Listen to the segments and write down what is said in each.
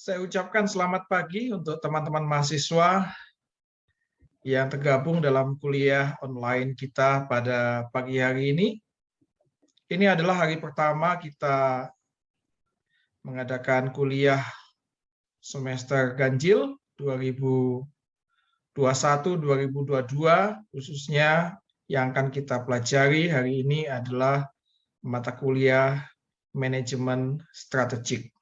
Saya ucapkan selamat pagi untuk teman-teman mahasiswa yang tergabung dalam kuliah online kita pada pagi hari ini. Ini adalah hari pertama kita mengadakan kuliah semester ganjil 2021-2022, khususnya yang akan kita pelajari hari ini adalah mata kuliah manajemen strategik.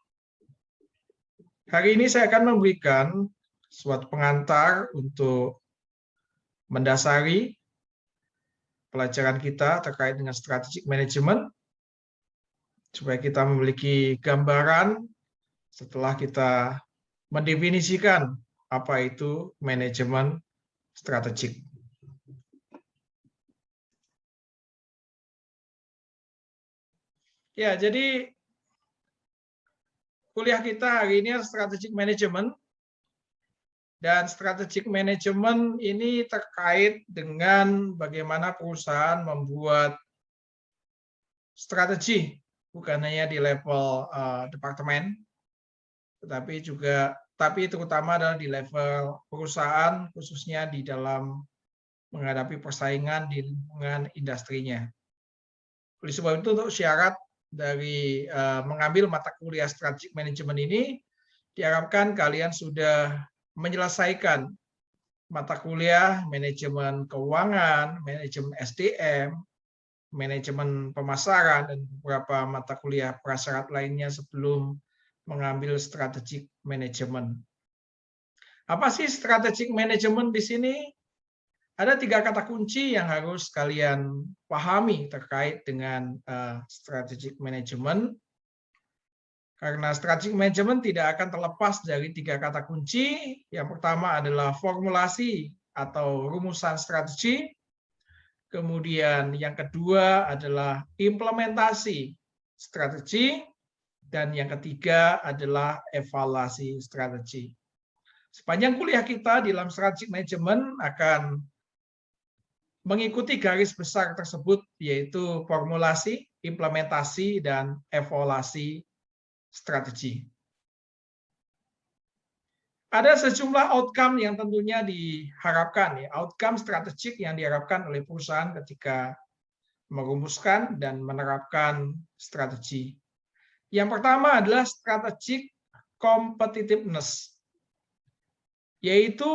Hari ini saya akan memberikan suatu pengantar untuk mendasari pelajaran kita terkait dengan strategic management, supaya kita memiliki gambaran setelah kita mendefinisikan apa itu manajemen strategik. Ya, jadi kuliah kita hari ini strategic management. Dan strategic management ini terkait dengan bagaimana perusahaan membuat strategi, bukan hanya di level departemen, tapi terutama adalah di level perusahaan, khususnya di dalam menghadapi persaingan di lingkungan industrinya. Oleh sebab itu, untuk syarat dari mengambil mata kuliah strategic management ini, diharapkan kalian sudah menyelesaikan mata kuliah manajemen keuangan, manajemen SDM, manajemen pemasaran, dan beberapa mata kuliah prasyarat lainnya sebelum mengambil strategic management. Apa sih strategic management di sini? Ada 3 kata kunci yang harus kalian pahami terkait dengan strategic management. Karena strategic management tidak akan terlepas dari 3 kata kunci. Yang pertama adalah formulasi atau rumusan strategi. Kemudian yang kedua adalah implementasi strategi. Dan yang ketiga adalah evaluasi strategi. Sepanjang kuliah kita di dalam strategic management akan mengikuti garis besar tersebut, yaitu formulasi, implementasi, dan evaluasi strategi. Ada sejumlah outcome yang tentunya diharapkan, ya, outcome strategik yang diharapkan oleh perusahaan ketika merumuskan dan menerapkan strategi. Yang pertama adalah strategic competitiveness, yaitu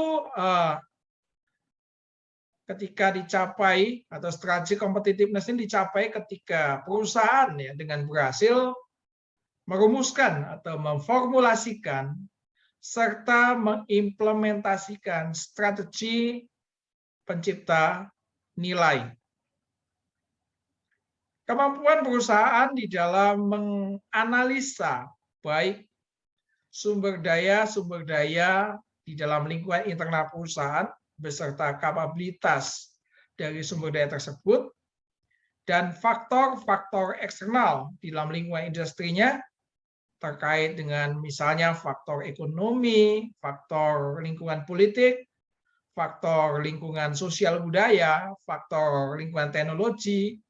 ketika dicapai, atau strategic competitiveness ini dicapai ketika perusahaan ya dengan berhasil merumuskan atau memformulasikan serta mengimplementasikan strategi pencipta nilai. Kemampuan perusahaan di dalam menganalisa baik sumber daya di dalam lingkungan internal perusahaan beserta kapabilitas dari sumber daya tersebut dan faktor-faktor eksternal di dalam lingkungan industrinya terkait dengan misalnya faktor ekonomi, faktor lingkungan politik, faktor lingkungan sosial budaya, faktor lingkungan teknologi,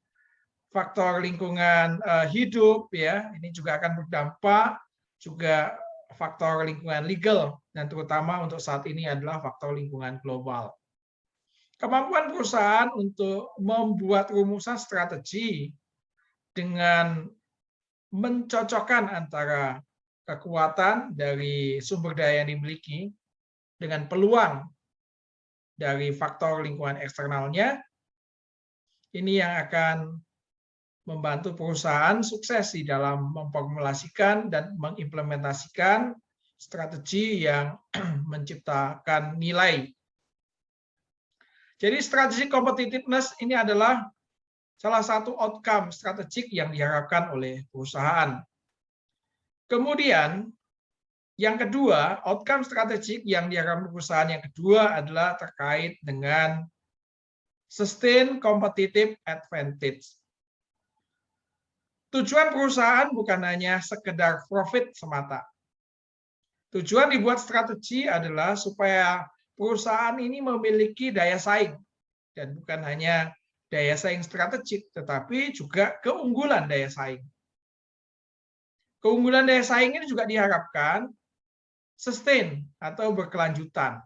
faktor lingkungan hidup, ya, ini juga akan berdampak, juga faktor lingkungan legal, dan terutama untuk saat ini adalah faktor lingkungan global. Kemampuan perusahaan untuk membuat rumusan strategi dengan mencocokkan antara kekuatan dari sumber daya yang dimiliki dengan peluang dari faktor lingkungan eksternalnya, ini yang akan membantu perusahaan sukses di dalam memformulasikan dan mengimplementasikan strategi yang menciptakan nilai. Jadi strategi competitiveness ini adalah salah satu outcome strategik yang diharapkan oleh perusahaan. Kemudian, yang kedua, outcome strategik yang diharapkan perusahaan yang kedua adalah terkait dengan sustain competitive advantage. Tujuan perusahaan bukan hanya sekedar profit semata. Tujuan dibuat strategi adalah supaya perusahaan ini memiliki daya saing, dan bukan hanya daya saing strategik, tetapi juga keunggulan daya saing. Keunggulan daya saing ini juga diharapkan sustain atau berkelanjutan.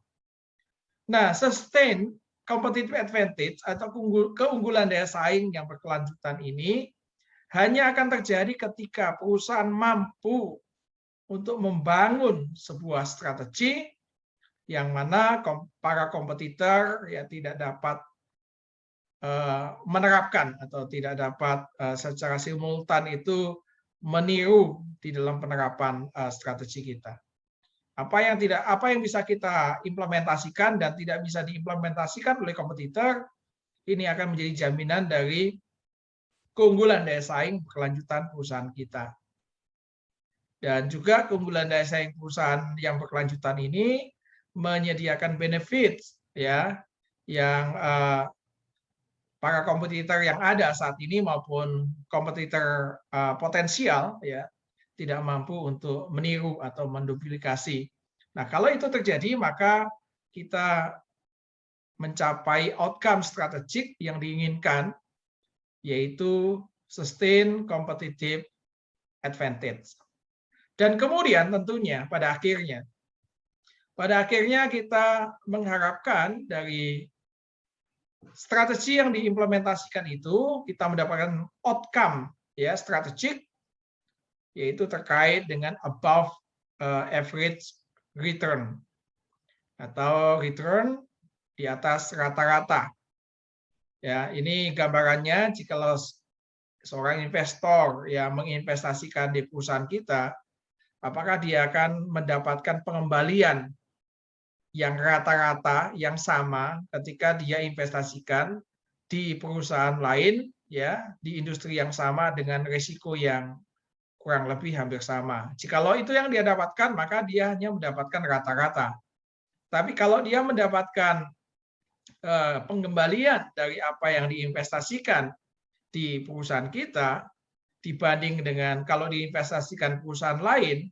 Nah, sustain competitive advantage atau keunggulan daya saing yang berkelanjutan ini hanya akan terjadi ketika perusahaan mampu untuk membangun sebuah strategi yang mana para kompetitor ya tidak dapat menerapkan atau tidak dapat secara simultan itu meniru di dalam penerapan strategi kita. Apa yang bisa kita implementasikan dan tidak bisa diimplementasikan oleh kompetitor, ini akan menjadi jaminan dari keunggulan daya saing berkelanjutan perusahaan kita. Dan juga keunggulan daya saing perusahaan yang berkelanjutan ini menyediakan benefit ya yang para kompetitor yang ada saat ini maupun kompetitor potensial ya tidak mampu untuk meniru atau menduplikasi. Nah, kalau itu terjadi maka kita mencapai outcome strategik yang diinginkan yaitu sustain competitive advantage. Dan kemudian tentunya pada akhirnya kita mengharapkan dari strategi yang diimplementasikan itu kita mendapatkan outcome ya strategik yaitu terkait dengan above average return atau return di atas rata-rata. Ya, ini gambarannya jika seorang investor yang menginvestasikan di perusahaan kita, apakah dia akan mendapatkan pengembalian yang rata-rata yang sama ketika dia investasikan di perusahaan lain ya di industri yang sama dengan risiko yang kurang lebih hampir sama. Jikalau itu yang dia dapatkan maka dia hanya mendapatkan rata-rata. Tapi kalau dia mendapatkan pengembalian dari apa yang diinvestasikan di perusahaan kita dibanding dengan kalau diinvestasikan perusahaan lain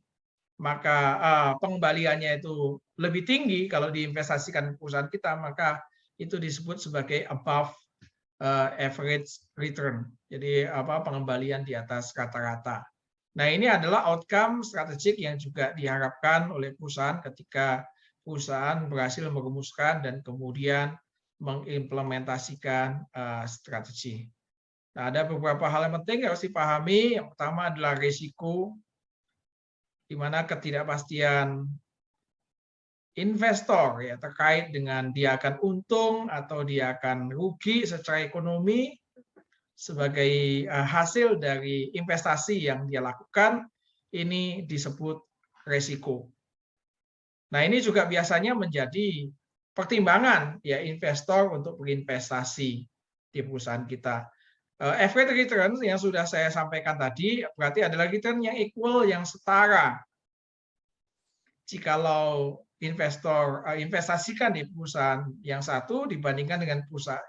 maka pengembaliannya itu lebih tinggi kalau diinvestasikan perusahaan kita, maka itu disebut sebagai above average return. Jadi pengembalian di atas rata-rata. Nah, ini adalah outcome strategik yang juga diharapkan oleh perusahaan ketika perusahaan berhasil merumuskan dan kemudian mengimplementasikan strategi. Nah, ada beberapa hal yang penting yang harus dipahami. Yang pertama adalah risiko, di mana ketidakpastian investor ya terkait dengan dia akan untung atau dia akan rugi secara ekonomi sebagai hasil dari investasi yang dia lakukan, ini disebut risiko. Nah, ini juga biasanya menjadi pertimbangan ya investor untuk berinvestasi di perusahaan kita. Average return yang sudah saya sampaikan tadi berarti adalah return yang equal, yang setara. Jikalau investor investasikan di perusahaan yang satu dibandingkan dengan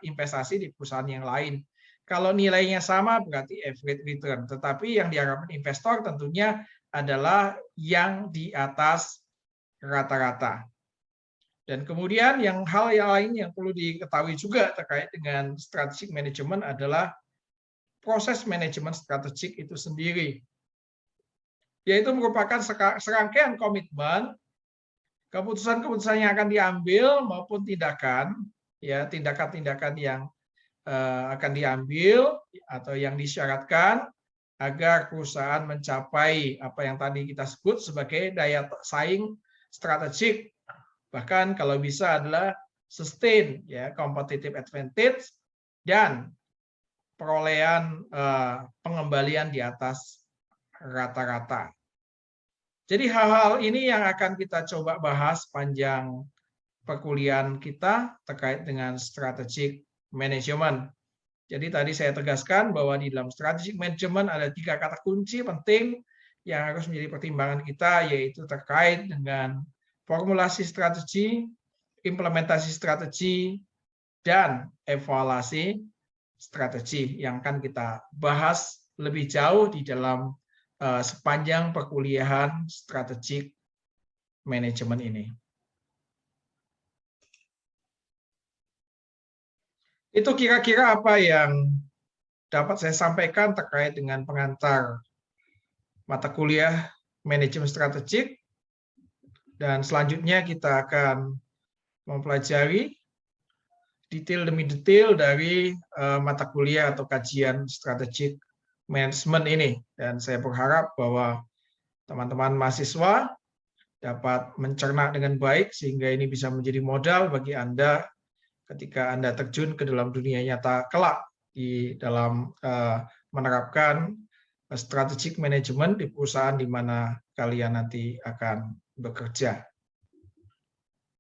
investasi di perusahaan yang lain. Kalau nilainya sama berarti average return. Tetapi yang diharapkan investor tentunya adalah yang di atas rata-rata. Dan kemudian hal yang lain yang perlu diketahui juga terkait dengan strategic management adalah proses manajemen strategik itu sendiri, yaitu merupakan serangkaian komitmen, keputusan-keputusan yang akan diambil maupun tindakan yang akan diambil atau yang disyaratkan agar perusahaan mencapai apa yang tadi kita sebut sebagai daya saing strategik, bahkan kalau bisa adalah sustain ya competitive advantage dan perolehan pengembalian di atas rata-rata. Jadi hal-hal ini yang akan kita coba bahas panjang perkuliahan kita terkait dengan strategic management. Jadi tadi saya tegaskan bahwa di dalam strategic management ada 3 kata kunci penting yang harus menjadi pertimbangan kita, yaitu terkait dengan formulasi strategi, implementasi strategi, dan evaluasi strategi yang akan kita bahas lebih jauh di dalam sepanjang perkuliahan strategic management ini. Itu kira-kira apa yang dapat saya sampaikan terkait dengan pengantar mata kuliah manajemen strategik. Dan selanjutnya kita akan mempelajari detail demi detail dari mata kuliah atau kajian strategic management ini. Dan saya berharap bahwa teman-teman mahasiswa dapat mencerna dengan baik sehingga ini bisa menjadi modal bagi Anda ketika Anda terjun ke dalam dunia nyata kelak di dalam menerapkan strategic management di perusahaan di mana kalian nanti akan bekerja.